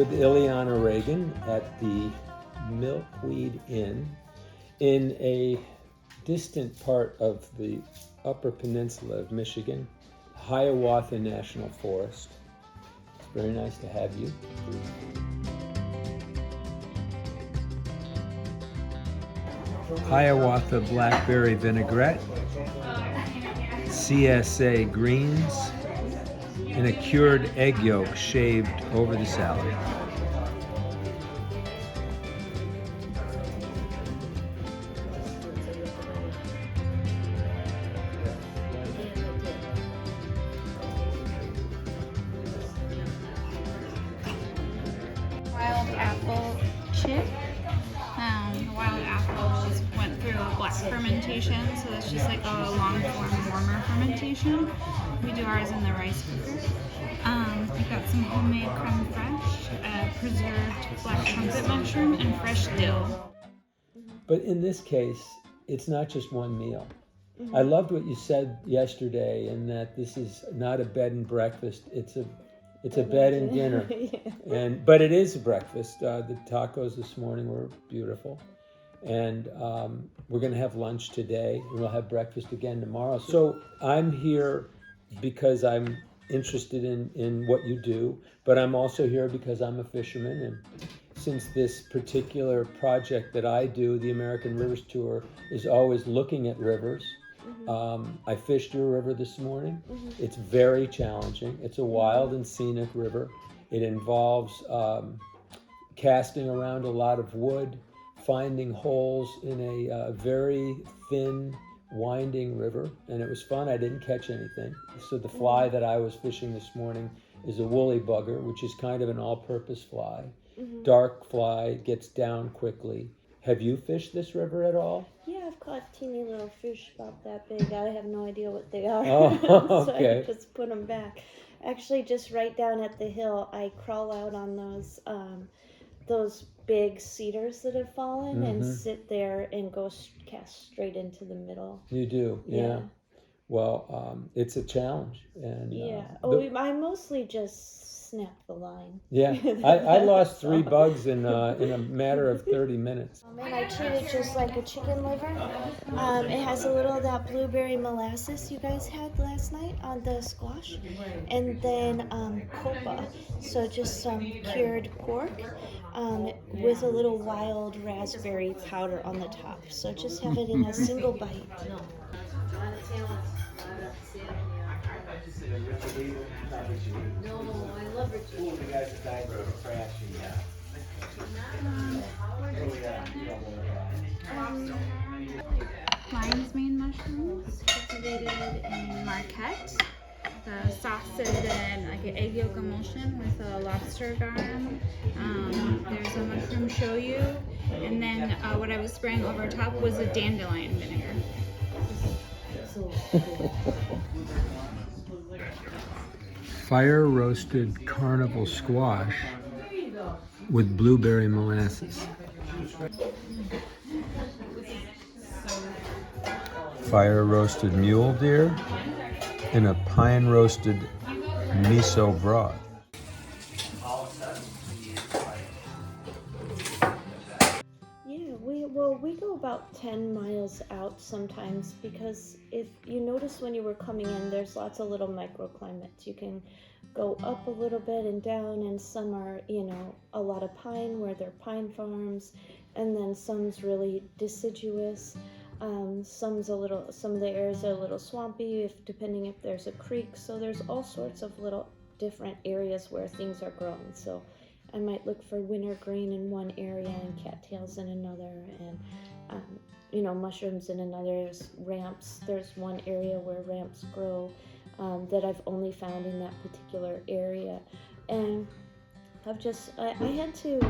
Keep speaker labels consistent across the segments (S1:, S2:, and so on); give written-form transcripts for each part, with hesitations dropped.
S1: with Iliana Regan at the Milkweed Inn in a distant part of the Upper Peninsula of Michigan, Hiawatha National Forest. It's very nice to have you. Hiawatha Blackberry Vinaigrette, C.S.A. greens, and a cured egg yolk shaved over the salad.
S2: Wild apple chip. The wild apples went through a black fermentation, so that's just like a long-form warmer fermentation. We do ours in the rice cooker. We got some homemade creme fraiche, preserved black trumpet mushroom, and fresh dill.
S1: But in this case, it's not just one meal. I loved what you said yesterday, in that this is not a bed and breakfast. It's a bed and dinner.
S3: Yeah.
S1: But it is a breakfast. The tacos this morning were beautiful. And we're going to have lunch today, and we'll have breakfast again tomorrow. So I'm here because I'm interested in what you do, but I'm also here because I'm a fisherman. And since this particular project that I do, the American Rivers Tour, is always looking at rivers, I fished your river this morning. It's very challenging. It's a wild and scenic river. It involves casting around a lot of wood, finding holes in a very thin, winding river, and it was fun. I didn't catch anything. So the fly that I was fishing this morning is a woolly bugger, which is kind of an all-purpose fly. Dark fly, gets down quickly. Have you fished this river at all?
S3: Yeah, I've caught teeny little fish about that big. I have no idea what they are.
S1: Oh,
S3: So
S1: okay.
S3: I just put them back. Actually, just right down at the hill, I crawl out on those big cedars that have fallen and sit there and go cast straight into the middle.
S1: You do, yeah. Well, it's a challenge, and
S3: I mostly just snap the line.
S1: Yeah, I lost 3 bugs in a matter of 30 minutes.
S3: And I treat it just like a chicken liver. It has a little of that blueberry molasses you guys had last night on the squash, and then copa, so just some cured pork with a little wild raspberry powder on the top. So just have it in a single bite.
S4: No, I love it. Cool, the guys that died from Fraiche,
S2: Lion's mane mushrooms, cultivated in Marquette. The sauce is in like an egg yolk emulsion with a lobster garum. There's a mushroom shoyu, and then what I was spraying over top was a dandelion vinegar.
S1: Fire roasted carnival squash with blueberry molasses. Fire roasted mule deer in a pine roasted miso broth.
S3: We go about 10 miles out sometimes, because if you notice when you were coming in, there's lots of little microclimates. You can go up a little bit and down, and some are, a lot of pine where they're pine farms, and then some's really deciduous. Some of the areas are a little swampy, depending if there's a creek. So there's all sorts of little different areas where things are growing. So I might look for wintergreen in one area and cattails in another, and mushrooms in another. There's ramps. There's one area where ramps grow that I've only found in that particular area, and I had to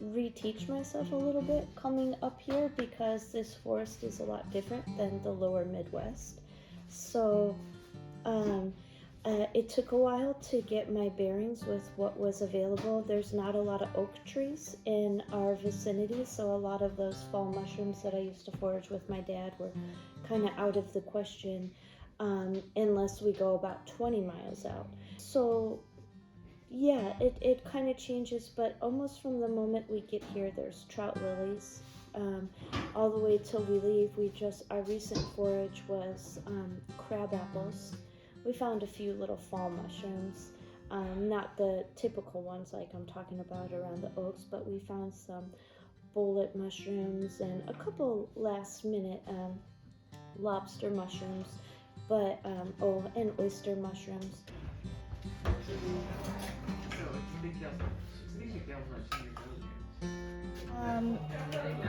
S3: reteach myself a little bit coming up here, because this forest is a lot different than the lower Midwest. So it took a while to get my bearings with what was available. There's not a lot of oak trees in our vicinity, so a lot of those fall mushrooms that I used to forage with my dad were kind of out of the question unless we go about 20 miles out. So Yeah, it kind of changes, but almost from the moment we get here, there's trout lilies. All the way till we leave, our recent forage was crab apples. We found a few little fall mushrooms, not the typical ones like I'm talking about around the oaks, but we found some bullet mushrooms and a couple last minute lobster mushrooms, but and oyster mushrooms.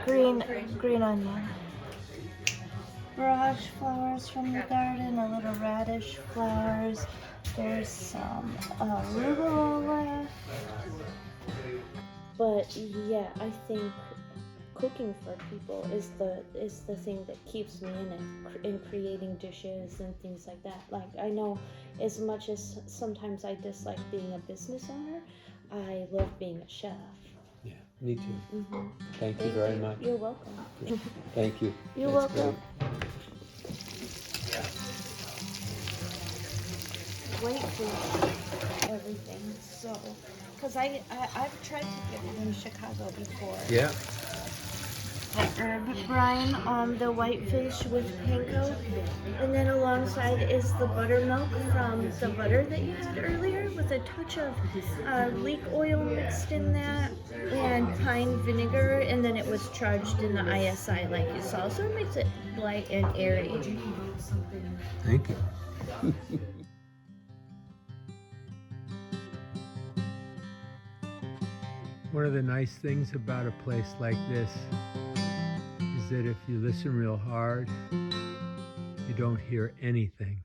S3: Green onion. Barrage flowers from the garden, a little radish flowers. There's some arugula left. But yeah, I think cooking for people is the thing that keeps me in it, in creating dishes and things like that. Like, I know as much as sometimes I dislike being a business owner, I love being a chef.
S1: Yeah, me too.
S3: Mm-hmm.
S1: Thank you very much.
S3: You're welcome.
S1: Thank you.
S3: You're
S1: That's
S3: welcome.
S1: great.
S3: Whitefish, everything. So, because I've tried to get it in Chicago before.
S1: Yeah.
S3: The herb brine, the whitefish with panko, and then alongside is the buttermilk from the butter that you had earlier, with a touch of leek oil mixed in that, and pine vinegar, and then it was charged in the ISI like you saw, so it makes it light and airy.
S1: Thank you. One of the nice things about a place like this is that if you listen real hard, you don't hear anything.